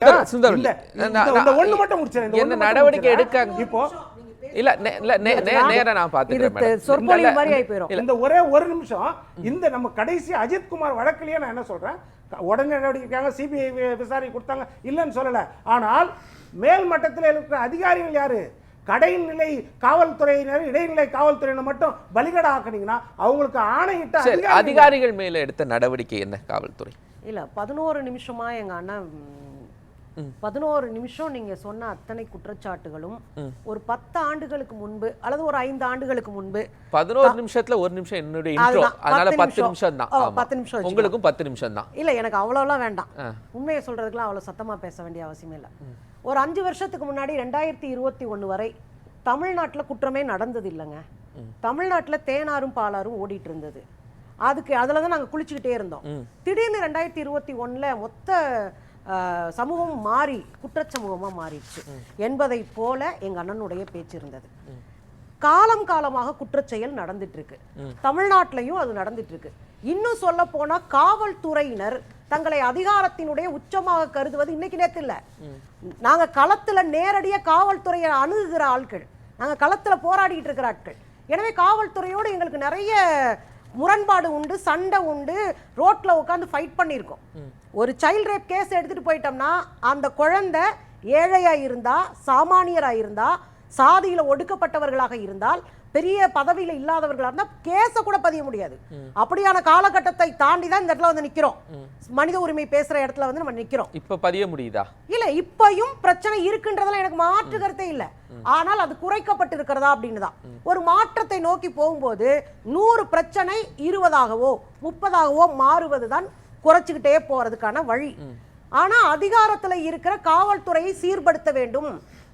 என்ன நடவடிக்கை எடுக்காங்க இப்போ இல்ல நேரா நான் பாத்துக்கிறேன் சொற்பொழிவு மாதிரி ஆயி போயிடும். இந்த ஒரே ஒரு நிமிஷம் இந்த நம்ம கடைசி அஜித் குமார் வழக்கிலேயே நான் என்ன சொல்றேன், உடனே நடவடிக்கைக்காக சிபிஐ விசாரணை கொடுத்தாங்க இல்லைன்னு சொல்லல. ஆனால் மேல் மட்டத்தில் இருக்கிற அதிகாரிகள் யாரு? கடைநிலை காவல்துறையினர், இடைநிலை காவல்துறையினர் மட்டும் பலிகடா ஆக்குனீங்கன்னா அவங்களுக்கு ஆணையிட்ட அதிகாரிகள் மேல எடுத்த நடவடிக்கை என்ன? காவல்துறை இல்ல 11 நிமிஷமா எங்க அண்ணன் 11 நிமிஷம் நீங்க சொன்ன அத்தனை குற்றச்சாட்டுகளும் ஒரு 10 ஆண்டுகளுக்கு முன்பு அல்லது ஒரு 5 ஆண்டுகளுக்கு முன்பு 11 நிமிஷத்துல ஒரு நிமிஷம் என்னுடைய இன்ட்ரோ, அதனால 10 நிமிஷம் தான். 10 நிமிஷம் உங்களுக்கும் 10 நிமிஷம் தான். இல்ல எனக்கு அவ்வளவுலாம் வேண்டாம். உண்மையை சொல்றதுக்குலாம் அவ்வளவு சத்தமா பேச வேண்டிய அவசியம் இல்லை. ஒரு 5 வருஷத்துக்கு முன்னாடி 2021 வரை தமிழ்நாட்டுல குற்றமே நடந்தது இல்லைங்க. தமிழ்நாட்டுல தேனாரும் பாலாரும் ஓடிட்டு இருந்தது. அதுலதான் நாங்க குளிச்சுக்கிட்டே இருந்தோம். திடீர்னு 2021 மொத்த சமூகம் மாறி குற்றச்சமூகமா மாறிடுச்சு என்பதை போல எங்க அண்ணனுடைய பேச்சு இருந்தது. காலம் காலமாக குற்றச்செயல் நடந்துட்டு இருக்கு. தமிழ்நாட்டிலையும் அது நடந்துட்டு இருக்கு. இன்னும் சொல்ல போனா காவல்துறையினர் தங்களை அதிகாரத்தினுடைய உச்சமாக கருதுவது இன்னைக்கு நேத்து இல்ல. நாங்க களத்துல நேரடியா காவல்துறையை அணுகுகிற ஆட்கள், நாங்க களத்துல போராடிட்டு இருக்கிற ஆட்கள். எனவே காவல்துறையோடு எங்களுக்கு நிறைய முரண்பாடு உண்டு, சண்டை உண்டு, ரோட்ல உட்காந்து ஃபைட் பண்ணியிருக்கோம். ஒரு சைல்ட் ரேப் கேஸ் எடுத்துட்டு போயிட்டோம்னா அந்த குழந்தை ஏழையா இருந்தா, சாமானியரா இருந்தா, சாதியில ஒடுக்கப்பட்டவர்களாக இருந்தால், பெரிய பதவியில இல்லாதவர்களா இருந்தா கேஸ கூட பதிய முடியாது. அப்படியான காலகட்டத்தை தாண்டி தான் இந்த இடத்துல வந்து நிக்கிறோம். மனித உரிமை பேசுற இடத்துல வந்து நம்ம நிக்கிறோம். இப்ப பதிய முடியுதா? இல்ல, இப்பயும் பிரச்சனை இருக்குன்றதுல எனக்கு மாற்று கருத்தே இல்ல. ஆனால் அது குறைக்கப்பட்டு இருக்கிறதா அப்படின்னு தான். ஒரு மாற்றத்தை நோக்கி போகும்போது 100 பிரச்சனை 20ஆகவோ 30ஆகவோ மாறுவதுதான் குறைச்சுக்கிட்டே போறதுக்கான வழி. ஆனா அதிகாரத்துல இருக்கிற காவல்துறையை சீர்படுத்த வேண்டும்.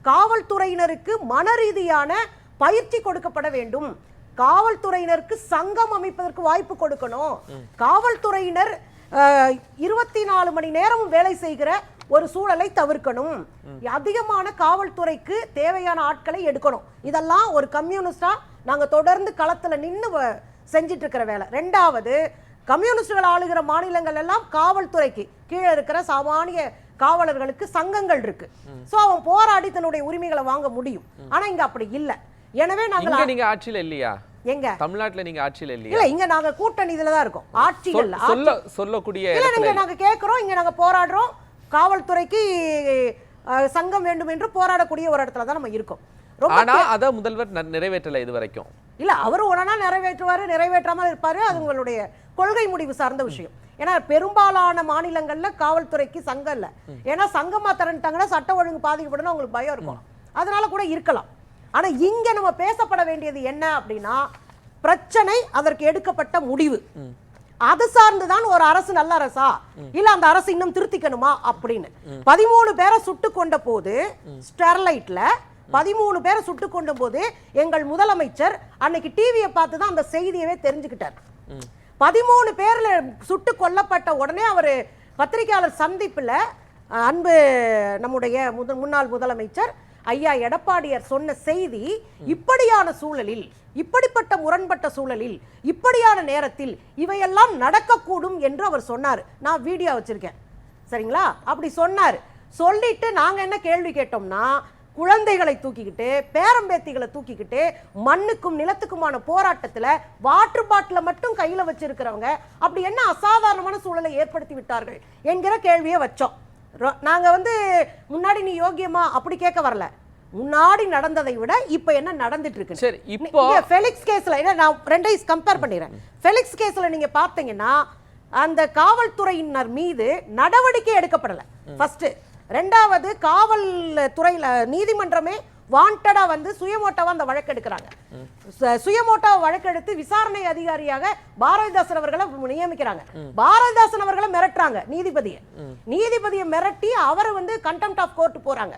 காவல்துறையினருக்கு மன ரீதியான பயிற்சி கொடுக்கப்பட வேண்டும். காவல்துறையினருக்கு சங்கம் அமைப்பதற்கு வாய்ப்பு கொடுக்கணும். காவல்துறையினர் 24 மணி நேரம் வேலை செய்கிற ஒரு சூழலை தவிர்க்கணும். அதிகமான காவல்துறைக்கு தேவையான ஆட்களை எடுக்கணும். இதெல்லாம் ஒரு கம்யூனிஸ்டா நாங்க தொடர்ந்து களத்துல நின்று செஞ்சிட்டு இருக்கிற வேலை. 2வது, கம்யூனிஸ்டுகள் ஆளுகிற மாநிலங்கள் எல்லாம் காவல்துறைக்கு கீழே இருக்கிற சாமானிய காவலர்களுக்கு சங்கங்கள் இருக்கு. சோ அவன் போராடி தன்னுடைய உரிமைகளை வாங்க முடியும். ஆனா இங்க அப்படி இல்ல. எனவே நீங்க ஆட்சியில இல்லையா? எங்க தமிழ்நாட்டுல நீங்க ஆட்சியில இல்லையா? இல்ல, இங்க நாங்க கூட்டணி இதுல தான் இருக்கோம். ஆட்சியில சொல்லக்கூடிய இல்ல, நாங்க கேக்குறோம், இங்க நாங்க போராடுறோம். காவல்துறைக்கு சங்கம் வேண்டும் என்று போராடக்கூடிய ஒரு இடத்துல தான் நம்ம இருக்கோம். ஆனா அத முதல்வர் நிறைவேற்றல இது வரைக்கும். இல்ல, அவர் உடனே நிறைவேற்றுவாரு, நிறைவேற்றாமல் இருப்பாரு. அது உங்களுடைய கொள்கை முடிவு சார்ந்த விஷயம். ஏன்னா பெரும்பாலான மாநிலங்கள்ல காவல்துறைக்கு சங்கம் இல்ல. ஏன்னா சங்கமா திரண்டாங்கன்னா சட்ட ஒழுங்கு பாதிக்கப்படும், உங்களுக்கு பயம் இருக்கும். அதனால கூட இருக்கலாம். ஆனா இங்க நம்ம பேசப்பட வேண்டியது என்ன அப்படின்னா, பிரச்சனை, அதற்கு எடுக்கப்பட்ட முடிவு, அது சார்ந்துதான் ஒரு அரசு நல்ல அரசா இல்ல அந்த அரசு இன்னும் திருத்திக்கணுமா அப்படின்னு. 13 பேரை சுட்டு கொண்ட போது, ஸ்டெர்லைட்ல 13 பேரை சுட்டு கொண்ட போது எங்கள் முதலமைச்சர் அன்னைக்கு டிவியை பார்த்து தான் அந்த செய்தியவே தெரிஞ்சுக்கிட்டார். 13 பேர்ல சுட்டு கொல்லப்பட்ட உடனே அவரு பத்திரிகையாளர் சந்திப்புல அன்பு நம்முடைய முன்னாள் முதலமைச்சர் ஐயா எடப்பாடியார் சொன்ன செய்தி, இப்படியான சூழலில், இப்படிப்பட்ட முரண்பட்ட சூழலில், இப்படியான நேரத்தில் இவையெல்லாம் நடக்கக்கூடும் என்று அவர் சொன்னார். நான் வீடியோ வச்சிருக்கேன், சரிங்களா? அப்படி சொன்னார். சொல்லிட்டு நாங்க என்ன கேள்வி கேட்டோம்னா, குழந்தைகளை தூக்கிக்கிட்டு, பேரம்பேத்திகளை தூக்கிக்கிட்டு, மண்ணுக்கும் நிலத்துக்குமான போராட்டத்துல வாட்டர் பாட்டில மட்டும் கையில வச்சிருக்கிறவங்க அப்படி என்ன அசாதாரணமான சூழலை ஏற்படுத்தி விட்டார்கள் என்கிற கேள்வியை வச்சோம். நாங்க வந்து முன்னாடி நீ யோகியமா அப்படி கேட்க வரல, முன்னாடி நடந்ததை விட இப்ப என்ன நடந்துட்டு இருக்கு. சரி, இப்போ ஃபெலிக்ஸ் கேஸ்ல நான் ரெண்டையும் கம்பேர் பண்ணிடுறேன். ஃபெலிக்ஸ் கேஸ்ல நீங்க பாத்தீங்கன்னா அந்த காவல்துறையினர் மீது நடவடிக்கை எடுக்கப்படல ஃபர்ஸ்ட். 2வது, காவல்துறையில நீதிமன்றமே வாண்டடா வந்து சுயமோட்டாவா அந்த வழக்கு எடுக்கிறாங்க. சுயமோட்டாவா வழக்கெடுத்து விசாரணை அதிகாரியாக பாரதிதாசன் அவர்களை நியமிக்கிறாங்க. பாரதிதாசன் அவர்களை மிரட்டுறாங்க நீதிபதியை மிரட்டி அவரை வந்து கண்டெம்ட் ஆஃப் கோர்ட் போறாங்க.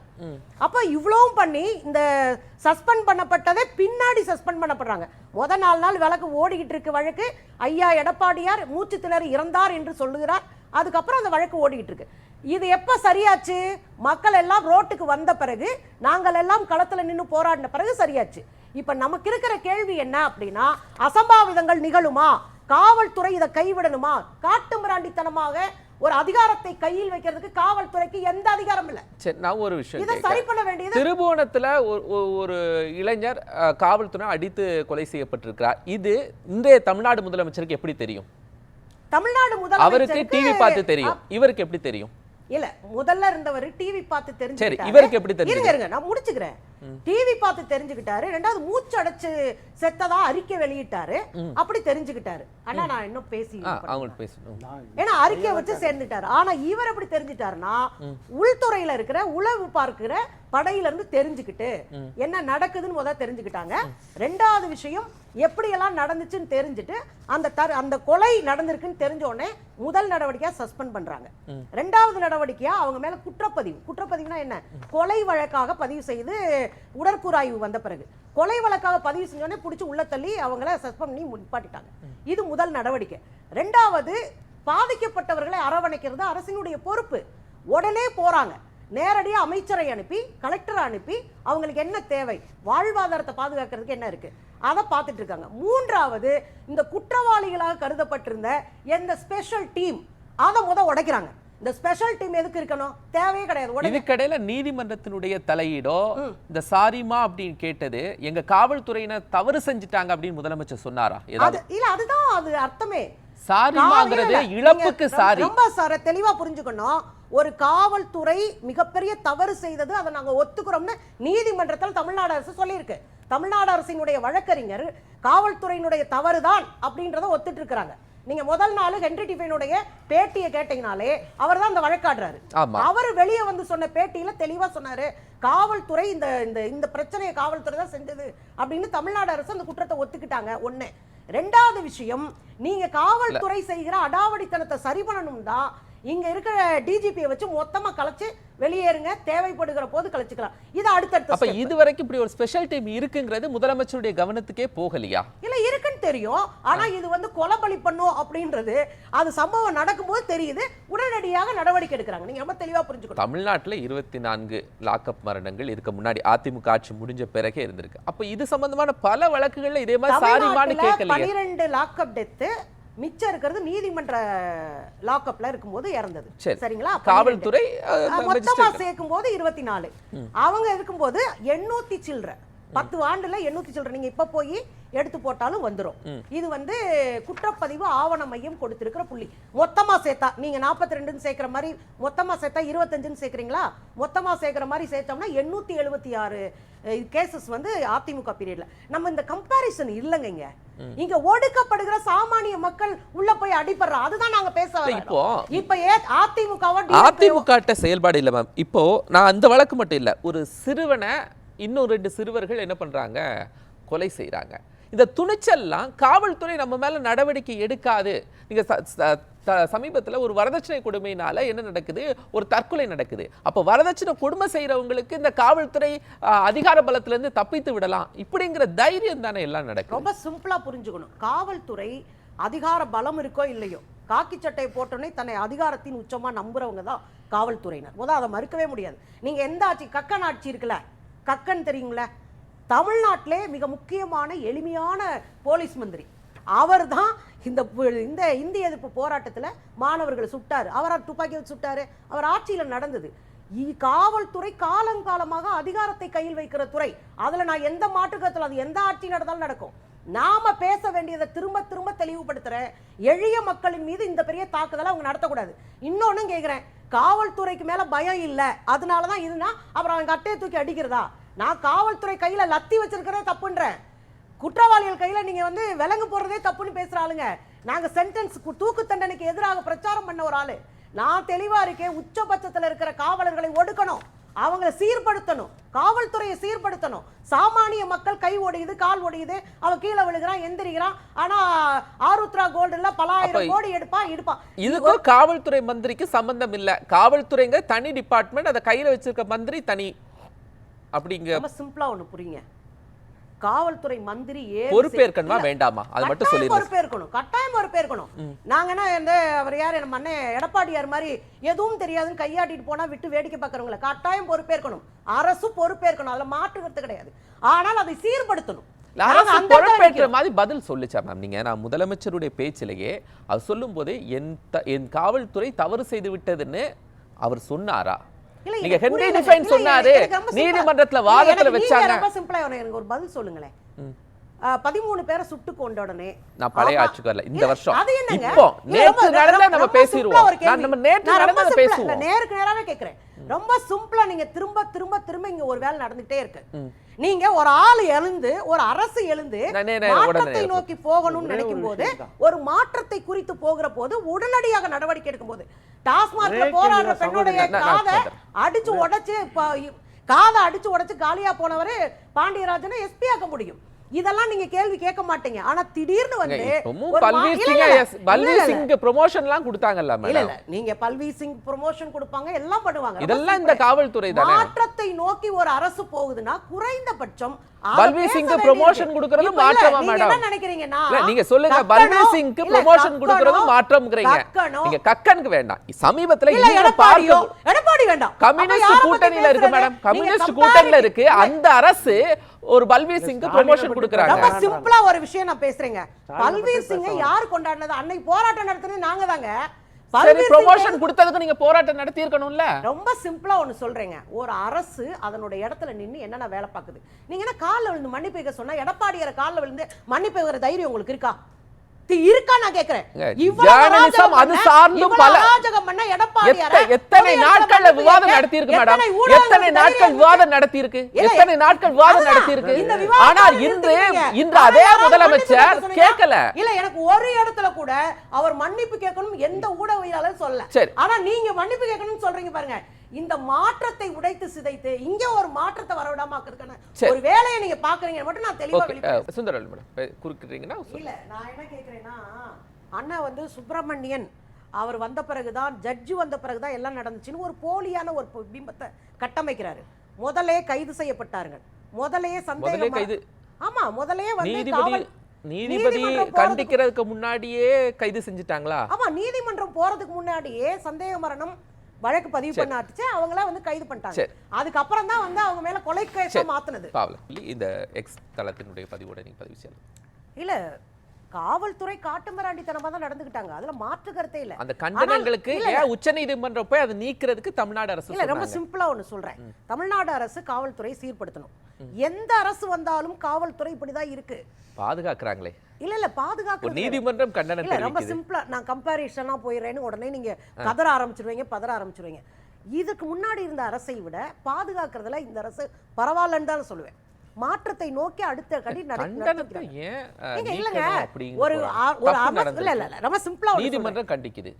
அப்ப இவ்வளவும் பண்ணி இந்த சஸ்பெண்ட் பண்ணப்பட்டதை பின்னாடி சஸ்பெண்ட் பண்ணப்படுறாங்க. முதல் 4 நாள் வழக்கு ஓடிக்கிட்டு இருக்கு வழக்கு. ஐயா எடப்பாடியார் மூச்சு திணறி இறந்தார் என்று சொல்லுகிறார். அதுக்கப்புறம் அந்த வழக்கு ஓடிக்கிட்டு இருக்கு. இது எப்ப சரியாச்சு? மக்கள் எல்லாம் ரோட்டுக்கு வந்த பிறகு, நாங்கள் எல்லாம் களத்துல நின்று போராடின பிறகு சரியாச்சு. இப்ப நமக்கு இருக்கிற கேள்வி என்ன அப்படின்னா, அசம்பாவிதங்கள் நிகழுமா? காவல்துறை இதை கைவிடணுமா? காட்டு மிராண்டித்தனமாக ஒரு அதிகாரத்தை கையில் வைக்கிறதுக்கு காவல்துறைக்கு எந்த அதிகாரம் இல்ல. சரி, நான் ஒரு விஷயம் இதை சரி பண்ண வேண்டியது. திருபுவனத்துல ஒரு இளைஞர் காவல்துறை அடித்து கொலை செய்யப்பட்டிருக்கிறார். இது இன்றைய தமிழ்நாடு முதலமைச்சருக்கு எப்படி தெரியும்? தமிழ்நாடு முதலமைச்சருக்கு அவருக்கு டிவி பார்த்து தெரியும், இவருக்கு எப்படி தெரியும்? இல்ல, முதல்ல இருந்தவர் டிவி பார்த்து தெரிஞ்சுக்கிட்டாரு. சரி, இவருக்கு எப்படி தெரியும்? இருங்க நான் முடிச்சுக்கிறேன். டிவி பார்த்து தெரிஞ்சுக்கிட்டாரு. ரெண்டாவது மூச்சு அடைச்சு செத்ததா அறிக்கை வெளியிட்டாரு. அப்படி தெரிஞ்சுக்கிட்டாரு. ஆனா நான் இன்னும் ஏன்னா அறிக்கை வச்சு சேர்ந்துட்டாரு. ஆனா இவர் எப்படி தெரிஞ்சுட்டாருன்னா உள்துறையில இருக்கிற உளவு பார்க்கிற படையில இருந்து தெரிஞ்சுக்கிட்டு என்ன நடக்குதுன்னு முதல்ல தெரிஞ்சுக்கிட்டாங்க. ரெண்டாவது விஷயம் எப்படி எல்லாம் நடந்துச்சுன்னு தெரிஞ்சுட்டு அந்த கொலை நடந்திருக்குன்னு தெரிஞ்ச உடனே முதல் நடவடிக்கையா சஸ்பெண்ட் பண்றாங்க. ரெண்டாவது நடவடிக்கையா அவங்க மேல குற்றப்பதிவுனா என்ன, கொலை வழக்காக பதிவு செய்து உடற்கூறாய்வு வந்த பிறகு கொலை வழக்காக பதிவு செஞ்சோடனே பிடிச்சி உள்ள தள்ளி அவங்கள சஸ்பெண்ட் பண்ணி நிப்பாட்டிட்டாங்க. இது முதல் நடவடிக்கை. ரெண்டாவது, பாதிக்கப்பட்டவர்களை அரவணைக்கிறது அரசினுடைய பொறுப்பு. உடனே போறாங்க, நேரடியாக அமைச்சரை அனுப்பி கலெக்டரை அனுப்பி அவங்களுக்கு என்ன தேவை, வாழ்வாதாரத்தை பாதுகாக்கிறதுக்கு என்ன இருக்கு அதை பார்த்துட்டு இருக்காங்க. மூன்றாவது, இந்த குற்றவாளிகளாக கருதப்பட்டிருந்த எந்த ஸ்பெஷல் டீம் அதை உடைக்கிறாங்க. இந்த ஸ்பெஷல் டீம் எதுக்கு இருக்கணும், தேவையே கிடையாது. இதுக்கடையில நீதிமன்றத்தினுடைய தலையீடோ இந்த சாரிமா அப்படின்னு கேட்டது எங்க காவல்துறையினர் தவறு செஞ்சுட்டாங்க அப்படின்னு முதலமைச்சர் சொன்னாரா? இல்ல, அதுதான் அது அர்த்தமே. சாரிமாங்கிறது இழப்புக்கு சாரி. ரொம்ப தெளிவா புரிஞ்சுக்கணும். ஒரு காவல்துறை மிகப்பெரிய தவறு செய்தது, அதை நாங்க ஒத்துக்கிறோம்னு நீதிமன்றத்தில் தமிழ்நாடு அரசு சொல்லியிருக்கு. தமிழ்நாடு அரசினுடைய வழக்கறிஞர் காவல்துறையினுடைய தவறுதான் அப்படின்றத ஒத்துட்டு இருக்கிறாங்க. நீங்க முதல் நாள் ஹென்றி டிஃபைனுடைய பேட்டியை கேட்டீங்கனாலே அவர் தான் அந்த வழக்காடுறாரு. அவர் வெளியே வந்து சொன்ன பேட்டியில தெளிவா சொன்னாரு, காவல்துறை இந்த இந்த பிரச்சனையை காவல்துறை தான் செஞ்சது அப்படின்னு தமிழ்நாடு அரசு அந்த குற்றத்தை ஒத்துக்கிட்டாங்க. ஒண்ணு. ரெண்டாவது விஷயம், நீங்க காவல்துறை செய்கிற அடாவடித்தனத்தை சரி பண்ணணும்னா இங்க இருக்கிற டிஜிபியை வச்சு மொத்தமா கலைச்சு வெளியேறுங்க, தேவைப்படுகிற போது கலைச்சுக்கலாம். இது அடுத்தடுத்த. அப்ப இதுவரைக்கும் இப்படி ஒரு ஸ்பெஷல் டீம் இருக்குங்கிறது முதலமைச்சருடைய கவனத்துக்கே போகலையா? இல்ல, இருக்குன்னு தெரியும். ஆனா இது வந்து கொலைபலி பண்ணும் அப்படின்றது அது சம்பவம் நடக்கும்போது தெரியுது, உடனடியாக நடவடிக்கை எடுக்கிறாங்க. நீங்க ரொம்ப தெளிவா புரிஞ்சுக்கணும். தமிழ்நாட்டுல 24 லாக்அப் மரணங்கள் இதுக்கு முன்னாடி அதிமுக ஆட்சி முடிஞ்ச பிறகே இருந்திருக்கு. அப்ப இது சம்பந்தமான பல வழக்குகள்ல இதே மாதிரி சாரிமான்னு கேட்கலையா? 12 லாக்அப் டெத், மிச்சம் இருக்கிறது நீதிமன்ற லாக்அப்ல இருக்கும்போது இறந்தது. சரிங்களா? காவல்துறை மொத்தமா சேர்க்கும் போது 24. அவங்க இருக்கும்போது 800 சில்லற, 10 ஆண்டுல 800 சில்லற. நீங்க இப்ப போய் எடுத்து போட்டாலும் வந்துரும். இது வந்து குற்றப்பதிவு ஆவண மையம் கொடுத்திருக்கிற புள்ளி. மொத்தமா சேர்த்தா நீங்க 42 சேர்க்கிற மாதிரி மொத்தமா சேர்த்தா 25 சேர்க்கிறீங்களா? மொத்தமா சேர்க்கிற மாதிரி சேர்த்தோம்னா 876 கேசஸ் வந்து அதிமுக பீரியட்ல. நம்ம இந்த கம்பாரிசன் இல்லைங்க. இங்க ஒடுக்கப்படுகிற சாமானிய மக்கள் உள்ள போய் அடிபடுறா, அதுதான் நாங்க பேச வரோம். இப்ப அதிமுக செயல்பாடு இல்ல மேம். இப்போ நான் அந்த வழக்கு மட்டும் இல்ல, ஒரு சிறுவனை இன்னும் 2 சிறுவர்கள் என்ன பண்றாங்க, கொலை செய்யறாங்க. இந்த துணிச்சல்லாம் காவல்துறை நம்ம மேல நடவடிக்கை எடுக்காது. நீங்க சமீபத்தில் ஒரு வரதட்சணை கொடுமையினால என்ன நடக்குது, ஒரு தற்கொலை நடக்குது. அப்ப வரதட்சணை கொடுமை செய்யறவங்களுக்கு இந்த காவல்துறை அதிகார பலத்துல இருந்து தப்பித்து விடலாம் இப்படிங்கிற தைரியம் தானே எல்லாம் நடக்கும். ரொம்ப சிம்பிளா புரிஞ்சுக்கணும். காவல்துறை அதிகார பலம் இருக்கோ இல்லையோ, காக்கி சட்டை போட்டோன்னே தன்னை அதிகாரத்தின் உச்சமா நம்புறவங்க தான் காவல்துறையினர். முதல் அதை மறுக்கவே முடியாது. நீங்க எந்த ஆட்சி, கக்கன் ஆட்சி இருக்குல்ல, கக்கன் தெரியுங்களா, தமிழ்நாட்டிலே மிக முக்கியமான எளிமையான போலீஸ் மந்திரி அவர் தான். இந்த இந்திய எதிர்ப்பு போராட்டத்தில் மாணவர்களை சுட்டாரு, அவரால் துப்பாக்கி வச்சு சுட்டாரு, அவர் ஆட்சியில் நடந்தது. காவல்துறை காலங்காலமாக அதிகாரத்தை கையில் வைக்கிற துறை. அதுல நான் எந்த மாற்றுக்கத்தில் அது எந்த ஆட்சி நடந்தாலும் நடக்கும். நாம பேச வேண்டியதை திரும்ப திரும்ப தெளிவுபடுத்துறேன். எளிய மக்களின் மீது இந்த பெரிய தாக்குதலை அவங்க நடத்தக்கூடாது. இன்னொன்னு கேட்கிறேன், காவல்துறைக்கு மேல பயம் இல்ல, அதனாலதான் இதுனா அப்புறம் அவங்க அட்டையை தூக்கி அடிக்கிறதா? நான் காவல்துறை கையில லத்தி வச்சிருக்கிறதே தப்புன்றேன். குற்றவாளிகள் கையில நீங்க வந்து விலங்கு போடுறதே தப்புன்னு பேசுற ஆளுங்க. நாங்க சென்டென்ஸ் தூக்கு தண்டனைக்கு எதிராக பிரச்சாரம் பண்ண ஒரு ஆளு. நான் தெளிவா இருக்கேன், உச்சபட்சத்துல இருக்கிற காவலர்களை ஒடுக்கணும், அவங்களை சீர்படுத்தணும், காவல்துறையை சீர்படுத்தணும். சாமானிய மக்கள் கை ஒடியுது, கால் ஒடியுது, அவன் கீழே விழுகிறான், எந்திரிக்கிறான். ஆனா ஆருத்ரா கோல்டுல பல ஆயிரம் கோடி எடுப்பான். இதுக்கும் காவல்துறை மந்திரிக்கு சம்பந்தம் இல்ல. காவல்துறைங்க தனி டிபார்ட்மெண்ட், அதை கையில வச்சிருக்க மந்திரி தனி. அப்படிங்க சிம்பிளா ஒண்ணு புரியுங்க. காவல்துறை மந்திரி பொறுப்பேற்கணுமா வேண்டாமா அது மட்டும் சொல்லி. பொறுப்பேற்கணும், கட்டாயம் பொறுப்பேற்கணும். நாங்க என்ன அவர் யாரு, நம்ம அண்ணன் எடப்பாடியார் மாதிரி எதுவும் தெரியாதுன்னு கையாட்டிட்டு போனா விட்டு வேடிக்கை பார்க்கறவங்களை கட்டாயம் பொறுப்பேற்கணும். அரசு பொறுப்பேற்கணும், அதுல மாற்றுக்கிறது கிடையாது. ஆனால் அதை சீர்படுத்தணும். அரசு நாங்க அந்த பொறுப்பேற்ற இடத்துல மாதிரி பதில் சொல்லுச்சா மேம்? நீங்க நான் முதலமைச்சருடைய பேச்சிலேயே அவர் சொல்லும் போது என் காவல்துறை தவறு செய்து விட்டதுன்னு அவர் சொன்னாரா? இல்ல, நீங்க எனக்கு ஹென்ரி புரியல. டிஃபைன் இல்ல, சொன்னாரு, எனக்கு ரொம்ப simple. நீதிமன்றத்துல இல்ல, வாதத்துல எனக்கு நீங்க வச்சாங்க. ரொம்ப சிம்பிளா எனக்கு ஒரு பதில் சொல்லுங்களேன். 13 பேரை சுட்டு கொண்ட உடனே நான் பழைய ஆமா. ஆட்சிக்கு வரல, இந்த இல்ல, வருஷம். அது என்னங்க? இப்போ இல்ல, நேற்று ரொம்ப- நடந்ததை ரொம்ப நம்ம simple பேசிடுவோம். ஒரு கேள்வி. நம்ம நேற்று நான் ரொம்ப நடந்ததை simple, பேசுவோம். நான் நேருக்கு நேராவே கேக்குறேன். ரொம்ப சிம்பிளா நீங்க திரும்ப திரும்ப திரும்ப இங்க ஒரு வேலை நடந்துட்டே இருக்கு. நீங்க ஒரு ஆள் எழுந்து, ஒரு அரசு எழுந்து மாற்றத்தை நோக்கி போகணும்னு நினைக்கும் போது, ஒரு மாற்றத்தை குறித்து போகிற போது உடனடியாக நடவடிக்கை எடுக்கும் போது, டாஸ்மார்க்ல போராடுற பெண்ணுடைய காதை அடிச்சு உடைச்சு காதை அடிச்சு உடைச்சு காலியா போனவரு பாண்டியராஜனை எஸ்பி ஆக்க முடியும். இதெல்லாம் நீங்க கேள்வி கேட்க மாட்டீங்க. ஆனா திடீர்னு வந்து பல்வீர் சிங் ப்ரமோஷன்லாம் கொடுத்தாங்கல்ல இல்ல மேடம்? இல்ல, நீங்க பல்வீர் சிங் ப்ரமோஷன் கொடுப்பாங்க, எல்லாம் பண்ணுவாங்க. இதெல்லாம் இந்த காவல்துறை தானே. மாற்றத்தை நோக்கி ஒரு அரசு போகுதுன்னா குறைந்தபட்சம் பல்வீர் சிங் ப்ரமோஷன் கொடுக்கிறது மாற்றமா மேடம்? என்ன நினைக்கிறீங்கன்னா இல்ல, நீங்க சொல்லுங்க, பல்வீர் சிங் ப்ரமோஷன் கொடுக்கிறது மாற்றம்ங்கறீங்க. நீங்க கக்கனுக்கு வேண்டாம். சமீபத்துல இல்ல, எடப்பாடி வேண்டாம். கம்யூனிஸ்ட் கூட்டணியில இருக்கு மேடம், கம்யூனிஸ்ட் கூட்டணியில இருக்கு. அந்த அரசு ஒரு பல்வீர் சிங் ப்ரமோஷன் கொடுக்கறாங்க. ரொம்ப சிம்பிளா ஒரு விஷயம் நான் பேசுறேங்க. பல்வீர் சிங்கை யார் கொண்டாடினது? அன்னைக்கு போராட்டம் நடத்துனது நாங்க தாங்க. சரி, ப்ரமோஷன் கொடுத்ததுக்கு நீங்க போராட்டம் நடத்தி இருக்கணும்ல. ரொம்ப சிம்பிளா ஒன்னு சொல்றேங்க. ஒரு அரசு அதனுடைய இடத்துல நின்னு என்னென்ன வேலை பாக்குது. நீங்க என்ன கால்ல விழுந்து மன்னிப்பு கேட்க சொன்னா எடப்பாடியார கால்ல விழுந்து மன்னிப்பு கேட்கிற தைரியம் உங்களுக்கு இருக்கா? இருக்கா நான் கேக்குறேன். ஜர்னலிசம் அது சார்ந்தும் பல எத்தனை நாட்கள்ல விவாதம் நடத்தி இருக்கு மேடம்? எத்தனை நாட்கள் விவாதம் நடத்தி இருக்கு? எத்தனை நாட்கள் விவாதம் நடத்தி இருக்கு? ஆனால் இன்று அதே முதலமைச்சர் கேட்கல. இல்ல, எனக்கு ஒரு இடத்துல கூட அவர் மன்னிப்பு கேட்கணும் எந்த ஊடகவியலாளர் சொல்லல. ஆனா நீங்க மன்னிப்பு கேட்கணும்னு சொல்றீங்க பாருங்க. இந்த மாற்றத்தை உடைத்து சிதைத்து இங்க ஒரு மாற்றத்தை வரவிடாமக்கிறதுக்கான ஒரு வேலையை நீங்க பாக்குறீங்க மட்டும் நான் தெளிவா வெளிப்படுறேன். சுந்தரவல்லி மேடம் குறுக்கிட்டீங்கன்னா இல்ல, நான் என்ன கேக்குறேன்னா, அண்ணா வந்து சுப்பிரமணியன் அவர் வந்த பிறகுதான், ஜட்ஜு வந்த பிறகுதான் எல்லாம் நடந்துச்சுன்னு ஒரு போலியான ஒரு பிம்பத்தை கட்டமைக்கிறாரு. முதலே கைது செய்யப்பட்டார்கள், முதலே சந்தேகம். ஆமா, முதலே வந்து நீதிபதி கண்டிக்கிறதுக்கு முன்னாடியே கைது செஞ்சுட்டாங்களா? ஆமா, நீதிமன்றம் போறதுக்கு முன்னாடியே சந்தேக மரணம் வழக்கு பதிவு பண்ணாச்சு, அவங்கள வந்து கைது பண்ணிட்டாங்க. அதுக்கு அப்புறம் தான் வந்து அவங்க மேல கொலை கேஸா மாத்துனது. இந்த எக்ஸ் தளத்தினுடைய பதிவோட நீங்க பதிவு செய்யலாம். இல்ல, காவல்துறை காட்டுமிராண்டித்தனமா தான் நடந்துக்கிட்டாங்க, அதுல மாற்று கருத்தே இல்ல. அந்த கண்டனங்களுக்கு உச்சநீதிமன்றம் போய் அதை நீக்கிறதுக்கு தமிழ்நாடு அரசு இல்ல, ரொம்ப சிம்பிளா ஒன்னு சொல்றேன். தமிழ்நாடு அரசு காவல்துறை சீர்படுத்தணும். எந்த அரசு வந்தாலும் காவல்துறை இப்படிதான் இருக்கு, பாதுகாக்கறாங்களே. இல்ல பாதுகாக்க நீதிமன்றம் கண்டனம் தெரிவிக்குது. ரொம்ப சிம்பிளா நான் கம்பேரிஷனா போயிடுறேன்னு உடனே நீங்க கதற ஆரம்பிச்சிருவீங்க, பதற ஆரம்பிச்சிருவீங்க. இதுக்கு முன்னாடி இருந்த அரசை விட பாதுகாக்கிறதுல இந்த அரசு பரவாயில்லன்னு தான் சொல்லுவேன். மாற்றத்தை நோக்கி அடுத்த கடி ரொம்ப சிம்பிளா நீதிமன்றம் கண்டிக்குது.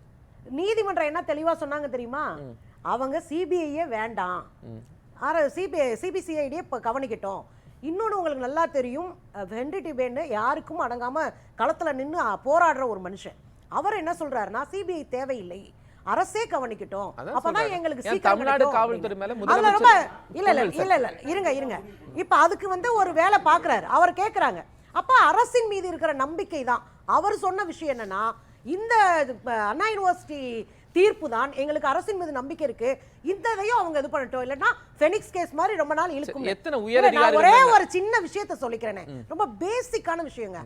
நீதிமன்றம் என்ன தெளிவா சொன்னாங்க தெரியுமா? அவங்க சிபிஐயே வேண்டாம், சிபிசிஐடியே கவனிக்கட்டும். இன்னொன்று உங்களுக்கு நல்லா தெரியும், ஹென்ரி டிபேன் யாருக்கும் அடங்காம களத்துல நின்று போராடுற ஒரு மனுஷன். அவர் என்ன சொல்றாருன்னா, சிபிஐ தேவையில்லை, அரசே கவனிக்கட்டும், அப்பதான் எங்களுக்கு தமிழ்நாடு காவல்துறை மேல இருங்க. இப்ப அதுக்கு வந்து ஒரு வேலை பாக்குறாரு, அவர் கேக்குறாங்க. அப்ப அரசின் மீது இருக்கிற நம்பிக்கை தான். அவர் சொன்ன விஷயம் என்னன்னா, இந்த அண்ணா யூனிவர்சிட்டி தீர்ப்பு தான் எங்களுக்கு அரசின் மீது நம்பிக்கை இருக்கு, இதையும் அவங்க இது பண்ணட்டும், இல்லன்னா ஃபெனிக்ஸ் கேஸ் மாதிரி ரொம்ப நாள் இழுக்கும். ஒரே ஒரு சின்ன விஷயத்தை சொல்லிக்கிறேனே, ரொம்ப பேசிக்கான விஷயங்க.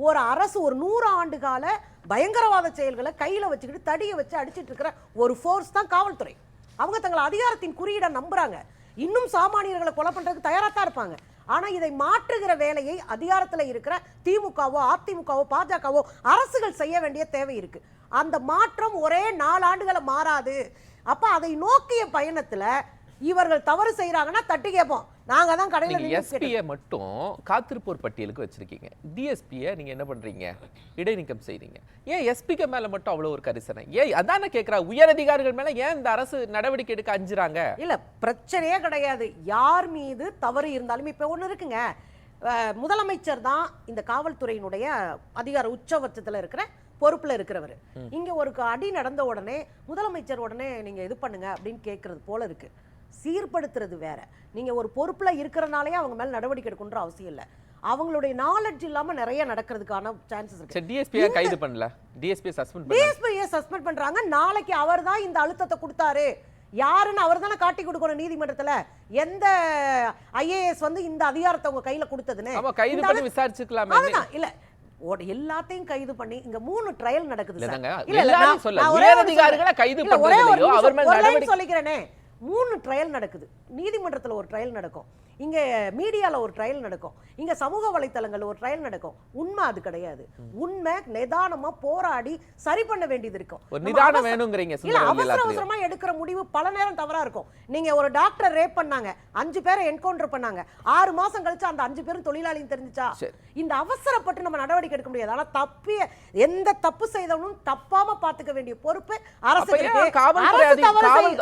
ஒரு அரசு ஒரு 100 ஆண்டு கால பயங்கரவாத செயல்களை கையில வச்சுக்கிட்டு தடியை வச்சு அடிச்சிட்டு இருக்கிற ஒரு ஃபோர்ஸ் தான் காவல்துறை. அவங்க தங்கள் அதிகாரத்தின் குறியீட நம்புறாங்க, இன்னும் சாமானியர்களை கொலை பண்றதுக்கு தயாரா தான் இருப்பாங்க. ஆனா இதை மாற்றுகிற வேலையை அதிகாரத்துல இருக்கிற திமுகவோ அதிமுகவோ பாஜகவோ அரசுகள் செய்ய வேண்டிய தேவை இருக்கு. அந்த மாற்றம் ஒரே 4 ஆண்டுகளை மாறாது. அப்ப அதை நோக்கிய பயணத்துல இவர்கள் தவறு செய்யறாங்கன்னா தட்டி கேட்போம். நாங்க தான் கடையில எஸ்பியை மட்டும் காத்திருப்போர் பட்டியலுக்கு வச்சிருக்கீங்க, டிஎஸ்பியை நீங்க என்ன பண்றீங்க? இடைநீக்கம் செய்றீங்க. ஏன் எஸ்பிக்கு மேல மட்டும் அவ்வளவு ஒரு கரிசனை? ஏன் அதான கேக்குறா, உயர் அதிகாரிகள் மேல ஏன் இந்த அரசு நடவடிக்கை எடுக்க அஞ்சுறாங்க? இல்ல, பிரச்சனையே கிடையாது. யார் மீது தவறு இருந்தாலும் இப்ப ஒண்ணு இருக்குங்க, முதலமைச்சர் தான் இந்த காவல்துறையினுடைய அதிகார உச்சபட்சத்துல இருக்கிற பொறுப்புல இருக்கிறவர். இங்க ஒரு அடி நடந்த உடனே முதலமைச்சர் உடனே நீங்க இது பண்ணுங்க அப்படின்னு கேட்கறது போல இருக்கு. சீர்படுத்துறது வேற. நீங்க ஒரு பொறுப்புல இருக்கிறனாலே அவங்க மேல நடவடிக்கை எடுக்கணும்ன்ற அவசியம் இல்ல. அவங்களுடைய நாலேஜ் இல்லாம நிறைய நடக்கிறதுக்கான சான்சஸ் இருக்கு. டிஎஸ்பியை கைது பண்ணல, டிஎஸ்பியை சஸ்பெண்ட் சஸ்பெண்ட் பண்றாங்க. நாளைக்கு அவர் தான் இந்த அழுத்தத்தை கொடுத்தாரு, யாருன்னு அவர் தானே காட்டி கொடுக்கணும் நீதிமன்றத்துல. எந்த ஐஏஎஸ் வந்து இந்த அதிகாரத்தை உங்க கையில கொடுத்ததுன்னு. ஆமா, கைது பண்ணி விசாரிச்சுக்கலாமே. அதுதான் இல்ல எல்லாத்தையும் கைது பண்ணி இங்க 3 ட்ரையல் நடக்குது சார். இல்லங்க, இல்ல எல்லாரும் சொல்ல உயரதிகாரிகளை கைது பண்றதுலயோ அவர் மேல நடவடிக்கை சொல்லிக்கிறேனே. 3 ட்ரையல் நடக்குது. நீதிமன்றத்துல ஒரு ட்ரையல் நடக்கும், இங்க மீடியால ஒரு ட்ரையல் நடக்கும், இங்க சமூக வலைத்தளங்கள்ல ஒரு ட்ரையல் நடக்கும். உண்மை அது கிடையாது. உண்மை நிதானமா போராடி சரி பண்ண வேண்டியது இருக்கும். ஒரு நிதானம் வேணும்ங்கறீங்க. இல்ல அவசரமா எடுக்கிற முடிவு பல நேரம் தவறா இருக்கும். நீங்க ஒரு டாக்டர் ரேப் பண்ணாங்க, 5 பேரை என்கவுண்டர் பண்ணாங்க, 6 மாசம் கழிச்சு அந்த 5 பேரும் தொழிலாளின்னு தெரிஞ்சுச்சா? இந்த அவசரப்பட்டு நம்ம நடவடிக்கை எடுக்க முடியாது. ஆனா தப்பிய எந்த தப்பு செய்தவனும் தப்பாம பாத்துக்க வேண்டிய பொறுப்பு அரசுக்கு.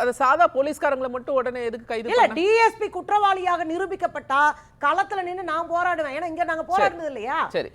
அது சாதா போலீஸ்காரங்களை மட்டும் உடனே எதுக்கு கைது இல்ல டிஎஸ்பி குற்றவாளியாக நிரூபிக்கப்பட்டா களத்துல நின்னு நான் போராடுவேன். ஏன்னா இங்க நாங்க போராடுனது இல்லையா? சரி.